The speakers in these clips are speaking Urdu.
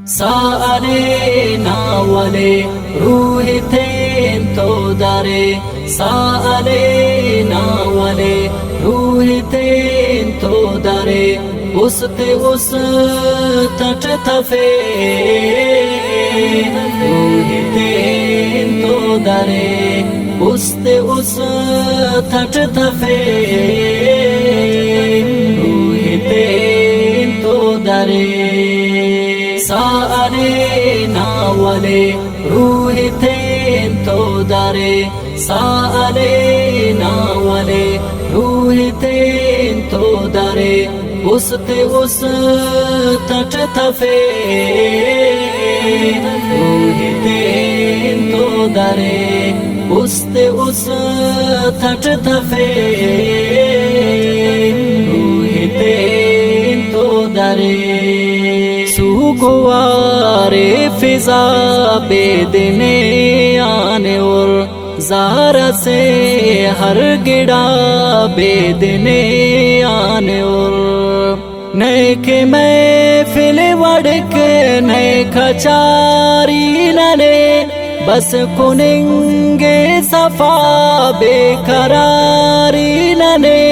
سألنا ولي روحي تو دارے سألنا ولي روحي تو دارے اس تٹ تھفے روحي تو دارے اس تٹ تھفے روحي تو دارے سألنا ولي روحي تو دارے سألنا ولي روحي تو دارے اس تٹ تھفے روحي تو دارے اس تٹ تھفے روحي تو دارے سوگوارے فضا بے دنے آنے اور زارا سے ہر گڑا بے دنے آنے اور نئے کے محفل وڑک نئے کھچاری ننے بس کننگے صفا بے قراری ننے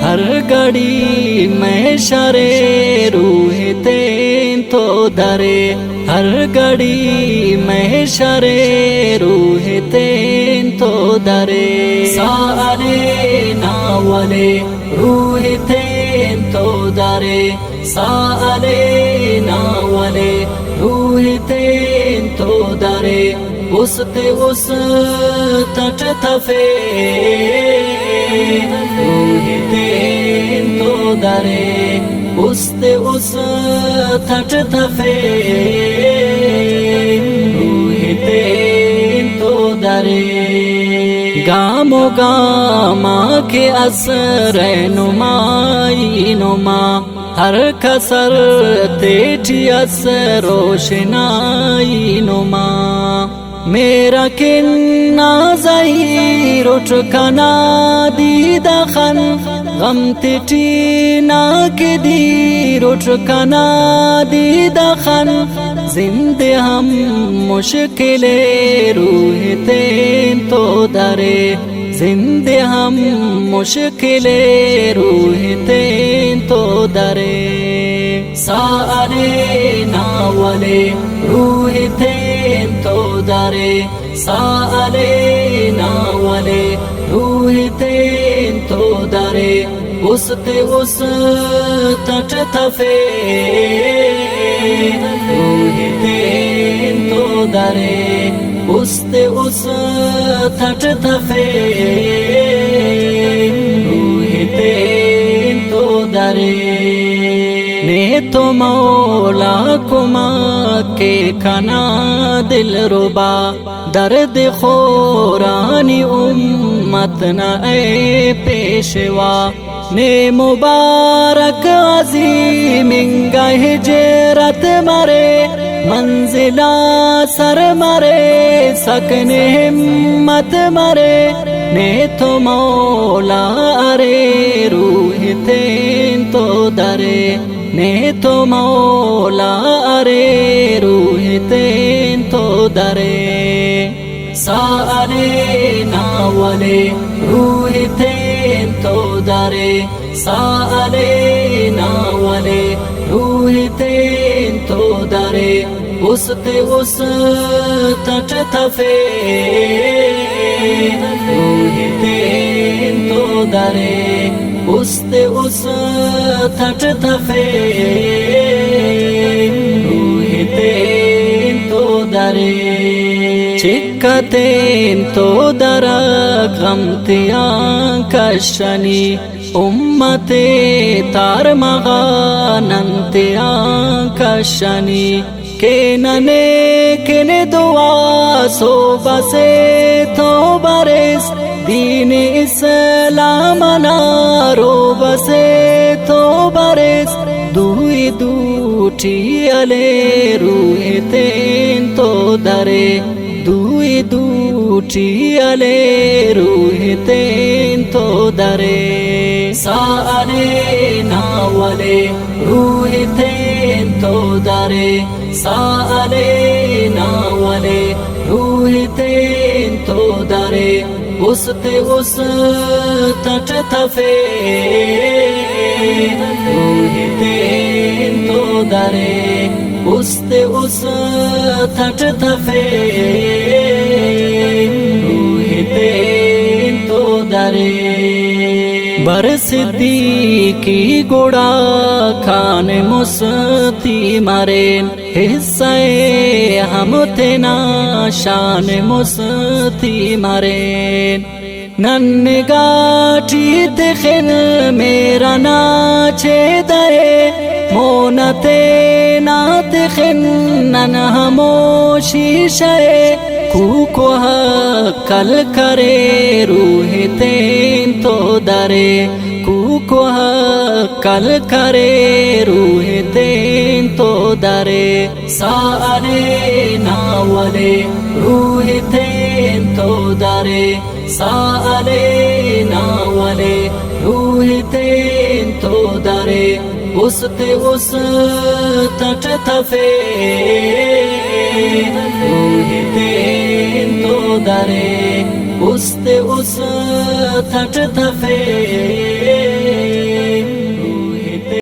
ہر گڑی میں شرے روح تو درے ہر گڑی میں شرے روح تو درے سألنا ولي روحي تو درے سألنا ولي روحي تو درے اس تٹ تھفے روحي تو درے اس تٹ تھفے روحي تو درے گامو گاما کے اثر نمائی نما ہر کسر تیٹھی اثر روشنائی نما میرا کننا ظہیر اٹھ کنا دید خن غم تیٹھی نا کے دیر اٹھ کنا دید خن زندے ہم مشکل روح تو درے زندے ہم مشکل روح تو درے سألنا ولي روحي تو درے سألنا ولي روحي تو درے اس تٹ تھفے روحي تو درے اس تٹ تھفے روحي تو درے نے تو مولا کما کے کنا دل ربا درد خورانی امت نہ اے پیشوا نے مبارک عظیم انگا ہجرت مرے منزلہ سر مرے سکن ہمت مرے نے تو مولا ارے روح تو درے نے تو مولا ارے روح تو درے سألنا ولي روحي تو درے سألنا ولي روحي تو درے اس تٹ تھفے روحي تو درے اس تٹ تھفے روحي تو درے چکتین تو درک غمتیاں کشنی امت تار مغاننتیاں کشنی کے ننے کن دعا سو بسے تو برس دین اسلام نارو بسے تو برس دوئی دوٹی علی روح تو درے دوئی دوٹی علی روح تو درے سألنا ولي روحي تو درے سالے ناولے روح تین تو درے اس تے اس تٹ تھفے روح تین تو درے اس تے اس تٹ تھفے روح تین تو درے بر صدیقی گوڑا کھان مستی مارین حصہ ہم تینا شان مستی مارین نن گاٹی تخن میرا ناچے درے مونتے نات خن نن ہموشی شے کو کل کرے روح تین تو درے کو کل کرے روح تین تو درے سالے ناولے روح تین تو درے سالے ناولے روح تین تو درے اس تے اس تٹ تھفے روح تین تو درے اس تے اس تٹ تھفے